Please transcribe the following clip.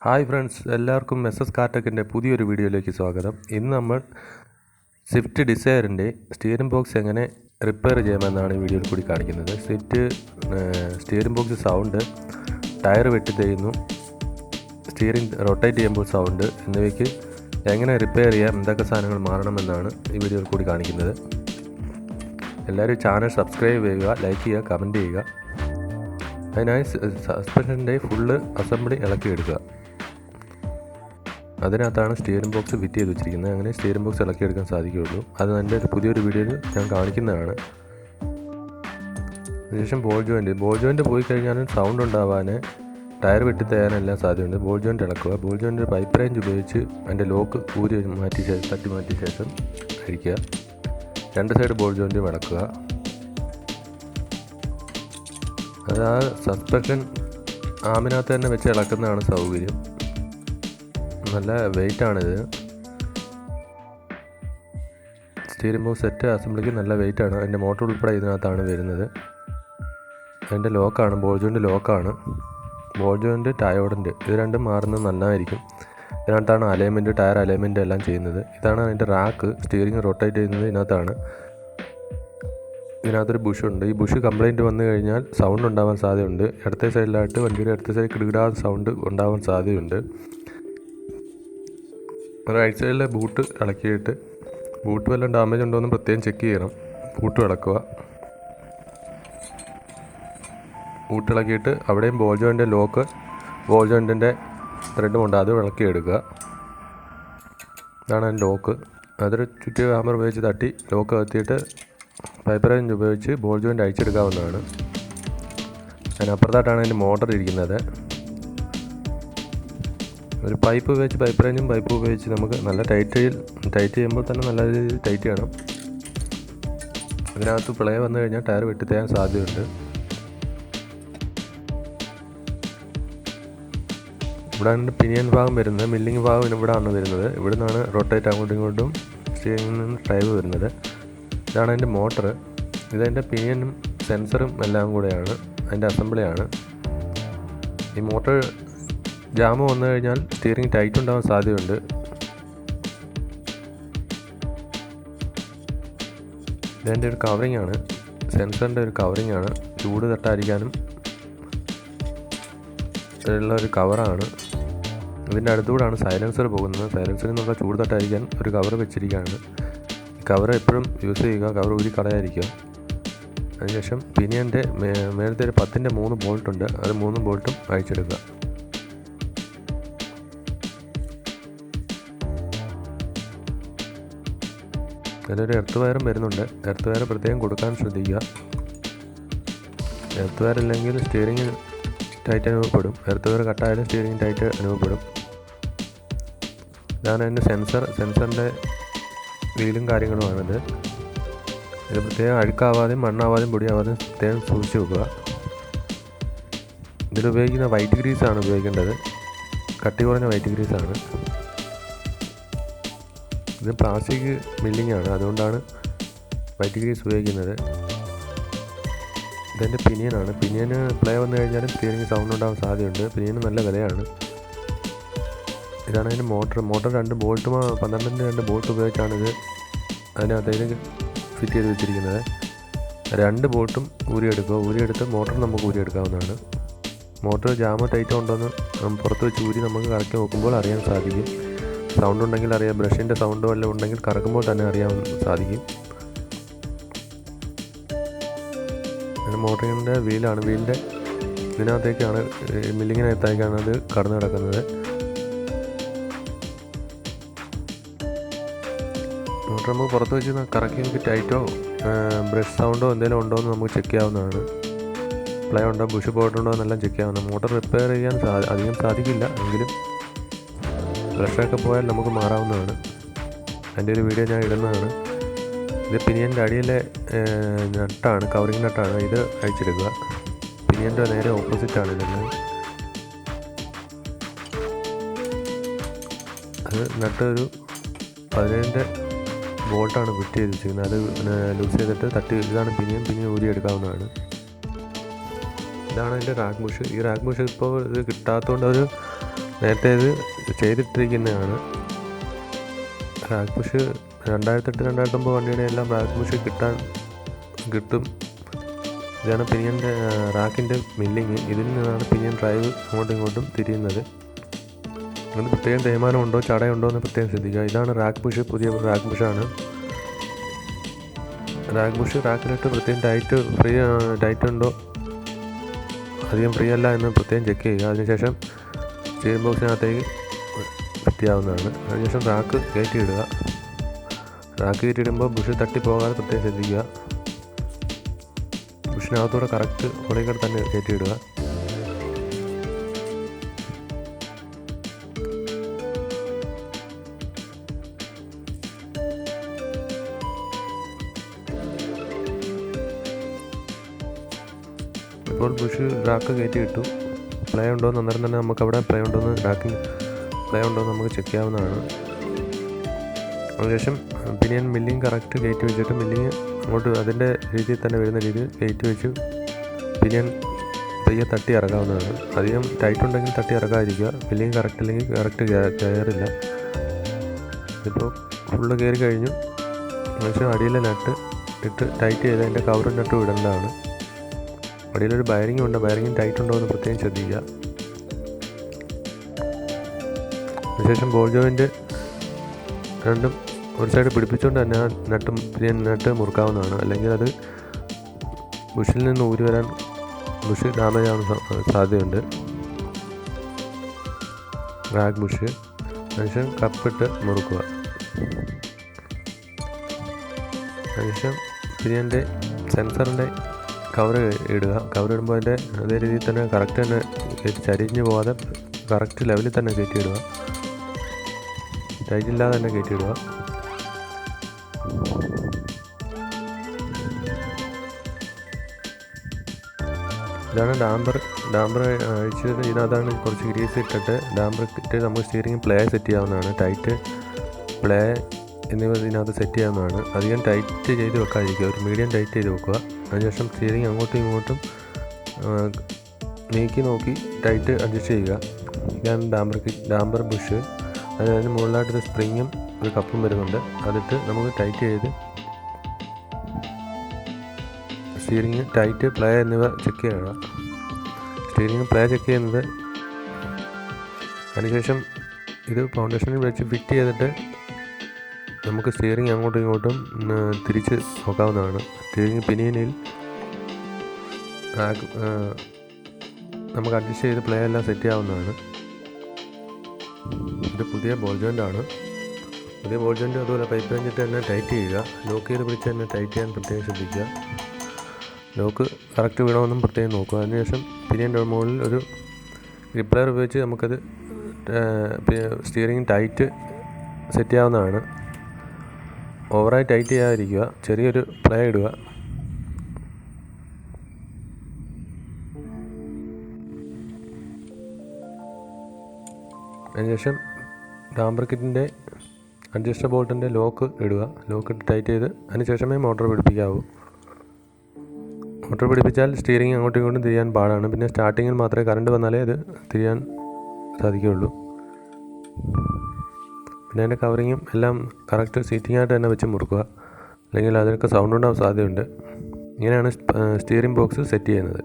Hi friends, എല്ലാവർക്കും SS Car Tecൻ്റെ പുതിയൊരു വീഡിയോയിലേക്ക് സ്വാഗതം. ഇന്ന് നമ്മൾ സ്വിഫ്റ്റ് ഡിസയറിൻ്റെ സ്റ്റിയറിംഗ് ബോക്സ് എങ്ങനെ റിപ്പയർ ചെയ്യാമെന്നാണ് ഈ വീഡിയോയിൽ കൂടി കാണിക്കുന്നത്. സ്റ്റിയറിംഗ് ബോക്സ് സൗണ്ട്, ടയർ വെട്ടി തേയുന്നു, സ്റ്റിയറിംഗ് റൊട്ടേറ്റ് ചെയ്യുമ്പോൾ സൗണ്ട് എന്നിവയ്ക്ക് എങ്ങനെ റിപ്പയർ ചെയ്യാം, എന്തൊക്കെ സാധനങ്ങൾ മാറണമെന്നാണ് ഈ വീഡിയോയിൽ കൂടി കാണിക്കുന്നത്. എല്ലാവരും ചാനൽ സബ്സ്ക്രൈബ് ചെയ്യുക, ലൈക്ക് ചെയ്യുക, കമൻറ്റ് ചെയ്യുക. അതിനായി സസ്പെൻഷൻ്റെ ഫുള്ള് അസംബ്ലി ഇളക്കിയെടുക്കുക. അതിനകത്താണ് സ്റ്റിയറിംഗ് ബോക്സ് ഫിറ്റ് ചെയ്ത് വെച്ചിരിക്കുന്നത്. അങ്ങനെ സ്റ്റിയറിംഗ് ബോക്സ് ഇളക്കിയെടുക്കാൻ സാധിക്കുകയുള്ളൂ. അത് എൻ്റെ പുതിയൊരു വീഡിയോയിൽ ഞാൻ കാണിക്കുന്നതാണ്. അതിനുശേഷം ബോൾ ജോയിൻറ്റ് പോയി കഴിഞ്ഞാലും സൗണ്ട് ഉണ്ടാവാൻ, ടയർ വെട്ടി തേയാനെല്ലാം സാധ്യതയുണ്ട്. ബോൾ ജോയിൻറ്റ് ഇളക്കുക. ബോൾ ജോയിൻറ്റ് പൈപ്പ് റേഞ്ച് ഉപയോഗിച്ച് അതിൻ്റെ ലോക്ക് തട്ടി മാറ്റിയ ശേഷം അഴിക്കുക. രണ്ട് സൈഡ് ബോൾ ജോയിൻറ്റും ഇളക്കുക. അത് ആ സസ്പെൻഷൻ ആമിനകത്ത് തന്നെ വെച്ച് ഇളക്കുന്നതാണ് സൗകര്യം. നല്ല വെയിറ്റാണിത്. സ്റ്റിയറിംഗ് ബോക്സ് സെറ്റ് അസംബ്ലിക്ക് നല്ല വെയിറ്റാണ്. അതിൻ്റെ മോട്ടർ ഉൾപ്പെടെ ഇതിനകത്താണ് വരുന്നത്. അതിൻ്റെ ലോക്കാണ്, ബോൾ ജോയിൻറ്റ് ലോക്കാണ്. ബോൾ ജോയിൻറ്റ് ടയോഡിൻ്റെ ഇത് രണ്ടും മാറുന്നത് നല്ലതായിരിക്കും. ഇതിനകത്താണ് അലൈൻമെൻറ്റ്, ടയർ അലൈൻമെൻറ്റ് എല്ലാം ചെയ്യുന്നത്. ഇതാണ് അതിൻ്റെ റാക്ക്. സ്റ്റിയറിംഗ് റൊട്ടേറ്റ് ചെയ്യുന്നത് ഇതിനകത്താണ്. ഇതിനകത്തൊരു ബുഷുണ്ട്. ഈ ബുഷ് കംപ്ലൈൻറ്റ് വന്നു കഴിഞ്ഞാൽ സൗണ്ട് ഉണ്ടാവാൻ സാധ്യതയുണ്ട്. ഇടത്തെ സൈഡിലായിട്ട് വണ്ടിയുടെ ഇടത്തെ സൈഡിൽ കിടുകിടാതെ സൗണ്ട് ഉണ്ടാവാൻ സാധ്യതയുണ്ട്. റൈറ്റ് സൈഡിലെ ബൂട്ട് ഇളക്കിയിട്ട്, ബൂട്ട് വല്ലതും ഡാമേജ് ഉണ്ടോ എന്ന് പ്രത്യേകം ചെക്ക് ചെയ്യണം. ബൂട്ട് ഇളക്കുക. ബൂട്ട് ഇളക്കിയിട്ട് അവിടെയും ബോൾ ജോയിൻ്റെ ലോക്ക്, ബോൾ ജോയിൻറ്റിൻ്റെ ത്രെഡുമുണ്ട്, അത് ഇളക്കിയെടുക്കുക. ഇതാണ് അതിൻ്റെ ലോക്ക്. അതൊരു ചുറ്റി ഹാമർ ഉപയോഗിച്ച് തട്ടി ലോക്ക് കത്തിയിട്ട് പൈപ്പ് റേഞ്ച് ഉപയോഗിച്ച് ബോൾ ജോയിൻ്റ് അഴിച്ചെടുക്കാവുന്നതാണ്. അതിനപ്പുറത്തായിട്ടാണ് അതിൻ്റെ മോട്ടർ ഇരിക്കുന്നത്. ഒരു പൈപ്പ് റേഞ്ചും പൈപ്പ് ഉപയോഗിച്ച് നമുക്ക് നല്ല ടൈറ്റ് ചെയ്യുമ്പോൾ തന്നെ നല്ല രീതിയിൽ ടൈറ്റ് ചെയ്യണം. അതിനകത്ത് പ്ലേ വന്നു കഴിഞ്ഞാൽ ടയർ വെട്ടിത്തയാൻ സാധ്യതയുണ്ട്. ഇവിടെയാണ് പിനിയൻ ഭാഗം വരുന്നത്. മില്ലിങ് ഭാഗം ഇവിടെയാണ് വരുന്നത്. ഇവിടെ നിന്നാണ് റൊട്ടേറ്റ് അങ്ങോട്ടും ഇങ്ങോട്ടും സ്റ്റിയറിംഗിൽ നിന്ന് ഡ്രൈവ് വരുന്നത്. ഇതാണ് അതിൻ്റെ മോട്ടർ. ഇതതിൻ്റെ പിനിയനും സെൻസറും എല്ലാം കൂടെയാണ്, അതിൻ്റെ അസംബ്ലിയാണ്. ഈ മോട്ടർ ജാമ് വന്നു കഴിഞ്ഞാൽ സ്റ്റിയറിംഗ് ടൈറ്റ് ഉണ്ടാകാൻ സാധ്യതയുണ്ട്. ഇതിൻ്റെ ഒരു കവറിംഗ് ആണ്, സെൻസറിൻ്റെ ഒരു കവറിംഗ് ആണ്. ചൂട് തട്ടാതിരിക്കാനും ഉള്ള ഒരു കവറാണ്. ഇതിൻ്റെ അടുത്തുകൂടാണ് സൈലൻസർ പോകുന്നത്. സൈലൻസറിൽ നിന്നുള്ള ചൂട് തട്ടാതിരിക്കാൻ ഒരു കവർ വെച്ചിരിക്കുകയാണ്. കവർ എപ്പോഴും യൂസ് ചെയ്യുക, കവർ ഊരി കളയാതിരിക്കുക. അതിനുശേഷം പിനിയൻ്റെ മേലത്തെ ഒരു 10ൻ്റെ 3 ബോൾട്ടുണ്ട്. അത് 3 ബോൾട്ടും അഴിച്ചെടുക്കുക. അതിലൊരു എർത്ത് വയറും വരുന്നുണ്ട്. എർത്ത് വയർ പ്രത്യേകം കൊടുക്കാൻ ശ്രദ്ധിക്കുക. എർത്ത് വയർ ഇല്ലെങ്കിൽ സ്റ്റിയറിംഗ് ടൈറ്റ് അനുഭവപ്പെടും. എർത്ത് വയർ കട്ടായാലും സ്റ്റിയറിംഗ് ടൈറ്റ് അനുഭവപ്പെടും. ഇതാണ് അതിൻ്റെ സെൻസറിൻ്റെ വീലും കാര്യങ്ങളുമാണിത്. ഇത് പ്രത്യേകം അഴുക്കാവാതെയും മണ്ണാവാതെയും പൊടിയാവാതെയും പ്രത്യേകം സൂക്ഷിച്ച് വെക്കുക. ഇതിലുപയോഗിക്കുന്ന വൈറ്റ് ഗ്രീസാണ് ഉപയോഗിക്കേണ്ടത്. കട്ടി കുറഞ്ഞ വൈറ്റ് ഗ്രീസാണ്. ഇത് പ്ലാസ്റ്റിക് മില്ലിംഗ് ആണ്, അതുകൊണ്ടാണ് വൈറ്റ് ഗ്രീസ് ഉപയോഗിക്കുന്നത്. ഇതെൻ്റെ പിനിയനാണ്. പിനിയന് പ്ലേ വന്നു കഴിഞ്ഞാലും സ്റ്റിയറിംഗ് സൗണ്ട് ഉണ്ടാകാൻ സാധ്യതയുണ്ട്. പിനിയന് നല്ല വിലയാണ്. ഇതാണ് അതിൻ്റെ മോട്ടർ. 2 ബോൾട്ട് 12ൻ്റെ 2 ബോൾട്ട് ഉപയോഗിച്ചാണ് ഇത് അതിനകത്തേക്ക് ഫിറ്റ് ചെയ്ത് വെച്ചിരിക്കുന്നത്. 2 ബോൾട്ടും ഊരിയെടുത്ത് മോട്ടർ നമുക്ക് ഊരിയെടുക്കാവുന്നതാണ്. മോട്ടർ ജാമോ ടൈറ്റോ ഉണ്ടോയെന്ന് പുറത്ത് വെച്ച് ഊരി നമുക്ക് കറക്കി നോക്കുമ്പോൾ അറിയാൻ സാധിക്കും. സൗണ്ട് ഉണ്ടെങ്കിൽ അറിയാം. ബ്രഷിൻ്റെ സൗണ്ട് വല്ലതും ഉണ്ടെങ്കിൽ കറക്കുമ്പോൾ തന്നെ അറിയാൻ സാധിക്കും. പിന്നെ മോട്ടറിൻ്റെ വീലാണ്. വീലിൻ്റെ ഇതിനകത്തേക്കാണ്, മില്ലിങ്ങിനകത്തേക്കാണ് അത് കടന്നു കിടക്കുന്നത്. മോട്ടർ നമുക്ക് പുറത്ത് വെച്ച് കറക്കി നമുക്ക് ടൈറ്റോ ബ്രഷ് സൗണ്ടോ എന്തെങ്കിലും ഉണ്ടോ എന്ന് നമുക്ക് ചെക്ക് ചെയ്യാവുന്നതാണ്. പ്ലേ ഉണ്ടോ, ബുഷ് പോയിട്ടുണ്ടോ എന്നെല്ലാം ചെക്ക് ചെയ്യാവുന്നതാണ്. മോട്ടർ റിപ്പയർ ചെയ്യാൻ അധികം സാധിക്കില്ല, എങ്കിലും ബ്രഷൊക്കെ പോയാൽ നമുക്ക് മാറാവുന്നതാണ്. അതിൻ്റെ ഒരു വീഡിയോ ഞാൻ ഇടുന്നതാണ്. ഇത് പിനിയൻ്റെ അടിയിലെ നട്ടാണ്, കവറിങ് നട്ടാണ്. ഇത് അഴിച്ചെടുക്കുക. പിനിയൻ്റെ നേരെ ഓപ്പോസിറ്റാണ് ഇതെല്ലാം. അത് നട്ട് ഒരു 17ൻ്റെ ബോൾട്ടാണ് ഫിറ്റ് ചെയ്ത് വെച്ചിരിക്കുന്നത്. അത് ലൂസ് ചെയ്തിട്ട് ഇതാണ് പിനിയൻ ഊരി എടുക്കാവുന്നതാണ്. ഇതാണ് അതിൻ്റെ റാക്ക് ബുഷ്. ഈ റാക്ക് ബുഷ് ഇപ്പോൾ ഇത് കിട്ടാത്തതുകൊണ്ട് ഒരു നേരത്തെ ഇത് ചെയ്തിട്ടിരിക്കുന്നതാണ്. റാക്ക് പുഷ് 2008-2009 വണ്ടിയുടെ എല്ലാം റാക്ക് പുഷ് കിട്ടും. ഇതാണ് പിനിയൻ്റെ റാക്കിൻ്റെ മില്ലിങ്. ഇതിൽ നിന്നാണ് പിനിയൻ ഡ്രൈവ് അങ്ങോട്ടും ഇങ്ങോട്ടും തിരിയുന്നത്. അങ്ങനെ പ്രത്യേകം തേയ്മാനമുണ്ടോ ചടയുണ്ടോ എന്ന് പ്രത്യേകം ശ്രദ്ധിക്കുക. ഇതാണ് റാക്ക് പുഷ്, പുതിയ റാക്ക് പുഷാണ്. റാക്ക് പുഷ് റാക്കിലിട്ട് പ്രത്യേകം ടൈറ്റ് ഉണ്ടോ, അധികം ഫ്രീ അല്ല എന്ന് പ്രത്യേകം ചെക്ക് ചെയ്യുക. അതിനുശേഷം സ്റ്റീയറിംഗ് ബോക്സിനകത്തേക്ക് ഫിറ്റ് ചെയ്യാവുന്നതാണ്. അതിനുശേഷം റാക്ക് കയറ്റിയിടുക. റാക്ക് കയറ്റിയിടുമ്പോൾ ബുഷ് തട്ടിപ്പോകാതെ പ്രത്യേകം ശ്രദ്ധിക്കുക. ബുഷിനകത്തൂടെ കറക്റ്റ് ഉള്ളിൽ തന്നെ കയറ്റിയിടുക. ഇപ്പോൾ ബുഷ് റാക്ക് കയറ്റി ഇട്ടു. പ്ലേ ഉണ്ടോയെന്ന് അന്നേരം തന്നെ നമുക്ക് അവിടെ പ്ലേ ഉണ്ടോയെന്ന് നമുക്ക് ചെക്ക് ചെയ്യാവുന്നതാണ്. അതിനുശേഷം പിനിയൻ മില്ലിങ് കറക്റ്റ് കയറ്റി വെച്ചിട്ട് മില്ലിങ് അങ്ങോട്ട് അതിൻ്റെ രീതിയിൽ തന്നെ വരുന്ന രീതിയിൽ കയറ്റി വെച്ച് പിനിയൻ പയ്യെ തട്ടി ഇറക്കാവുന്നതാണ്. അധികം ടൈറ്റ് ഉണ്ടെങ്കിൽ തട്ടി ഇറക്കാതിരിക്കുക. മില്ലിങ് കറക്റ്റ് അല്ലെങ്കിൽ കറക്റ്റ് കയറില്ല. ഇപ്പോൾ ഫുള്ള് കയറി കഴിഞ്ഞു. അതിനുശേഷം അടിയിലെ നട്ട് ഇട്ട് ടൈറ്റ് ചെയ്ത് അതിൻ്റെ കവറും നട്ടും ഇടേണ്ടതാണ്. അടിയിലൊരു ബയറിംഗ് ഉണ്ട്. ബയറിംഗ് ടൈറ്റ് ഉണ്ടോ എന്ന് പ്രത്യേകം ശ്രദ്ധിക്കുക. അതിനുശേഷം ബോൾ ജോയിൻ്റ് രണ്ടും ഒരു സൈഡ് പിടിപ്പിച്ചുകൊണ്ട് തന്നെ നട്ട് മുറുക്കാവുന്നതാണ്. അല്ലെങ്കിൽ അത് ബുഷിൽ നിന്ന് ഊരി വരാൻ ബുഷ് ഡാമേജ് ആവാൻ സാധ്യതയുണ്ട്. റാക്ക് ബുഷ് അതിനുശേഷം കപ്പിട്ട് മുറുക്കുക. അതിനുശേഷം പിനിയൻ്റെ സെൻസറിൻ്റെ കവർ ഇടുക. കവർ ഇടുമ്പോൾ അതിൻ്റെ അതേ രീതിയിൽ തന്നെ കറക്റ്റ് തന്നെ ചരിഞ്ഞ് പോകാതെ കറക്റ്റ് ലെവലിൽ തന്നെ കയറ്റിയിടുക. ടൈറ്റില്ലാതെ തന്നെ കയറ്റിയിടുക. ഇതാണ് ഡാമ്പർ അഴിച്ച് ഇതിനകത്താണ് കുറച്ച് ഗ്രീസ് ഇട്ടിട്ട് ഡാമ്പർ ഇട്ടിട്ട് നമുക്ക് സ്റ്റിയറിംഗ് പ്ലേ സെറ്റ് ചെയ്യാവുന്നതാണ്. ടൈറ്റ് പ്ലേ എന്നിവ ഇതിനകത്ത് സെറ്റ് ചെയ്യാവുന്നതാണ്. അധികം ടൈറ്റ് ചെയ്ത് വെക്കാതിരിക്കുക. ഒരു മീഡിയം ടൈറ്റ് ചെയ്ത് വെക്കുക. അതിനുശേഷം സ്റ്റിയറിംഗ് അങ്ങോട്ടും ഇങ്ങോട്ടും നീക്കി നോക്കി ടൈറ്റ് അഡ്ജസ്റ്റ് ചെയ്യുക. ഇതാണ് ഡാമ്പർ ബുഷ്. അതിന് മുകളിലായിട്ടൊരു സ്പ്രിങ്ങും ഒരു കപ്പും വരുന്നുണ്ട്. അതിട്ട് നമുക്ക് ടൈറ്റ് ചെയ്ത് സ്റ്റിയറിംഗ് ടൈറ്റ് പ്ലേ എന്നിവ ചെക്ക് ചെയ്യുക. സ്റ്റിയറിംഗ് പ്ലേ ചെക്ക് ചെയ്യുന്നത് അതിനുശേഷം ഇത് ഫൗണ്ടേഷനിൽ വെച്ച് ഫിറ്റ് ചെയ്തിട്ട് നമുക്ക് സ്റ്റിയറിംഗ് അങ്ങോട്ടും ഇങ്ങോട്ടും തിരിച്ച് നോക്കാവുന്നതാണ്. സ്റ്റിയറിംഗ് പിനിയനിൽ നമുക്ക് അഡ്ജസ്റ്റ് ചെയ്ത് പ്ലേ എല്ലാം സെറ്റ് ചെയ്യാവുന്നതാണ്. ഇത് പുതിയ ബോൾ ജോയിൻ്റാണ്. പുതിയ ബോൾ ജോയിൻ്റ് അതുപോലെ പൈപ്പ് കഴിഞ്ഞിട്ട് തന്നെ ടൈറ്റ് ചെയ്യുക. ലോക്ക് ചെയ്ത് പിടിച്ച് തന്നെ ടൈറ്റ് ചെയ്യാൻ പ്രത്യേകം ശ്രദ്ധിക്കുക. ലോക്ക് കറക്റ്റ് വീണമെന്നും പ്രത്യേകം നോക്കുക. അതിനുശേഷം പിനിയൻ്റെ മുകളിൽ ഒരു റിപ്ലയർ ഉപയോഗിച്ച് നമുക്കത് സ്റ്റിയറിംഗ് ടൈറ്റ് സെറ്റ് ചെയ്യാവുന്നതാണ്. ഓവറായി ടൈറ്റ് ചെയ്യാതിരിക്കുക. ചെറിയൊരു പ്ലേ ഇടുക. അതിനുശേഷം ഡാമ്പർ കിറ്റിൻ്റെ അഡ്ജസ്റ്റർ ബോൾട്ടിൻ്റെ ലോക്ക് ഇടുക. ലോക്ക് ഇട്ട് ടൈറ്റ് ചെയ്ത് അതിനുശേഷമേ മോട്ടോർ പിടിപ്പിക്കാവൂ. മോട്ടോർ പിടിപ്പിച്ചാൽ സ്റ്റിയറിംഗ് അങ്ങോട്ടും ഇങ്ങോട്ടും തിരിയാൻ പാടാണ്. പിന്നെ സ്റ്റാർട്ടിങ്ങിൽ മാത്രമേ കറണ്ട് വന്നാലേ അത് തിരിയാൻ സാധിക്കുകയുള്ളൂ. പിന്നെ അതിൻ്റെ കവറിങ്ങും എല്ലാം കറക്റ്റ് സീറ്റിംഗായിട്ട് തന്നെ വെച്ച് മുറുക്കുക. അല്ലെങ്കിൽ അതിനൊക്കെ സൗണ്ട് ഉണ്ടാവാൻ സാധ്യതയുണ്ട്. ഇങ്ങനെയാണ് സ്റ്റിയറിംഗ് ബോക്സ് സെറ്റ് ചെയ്യുന്നത്.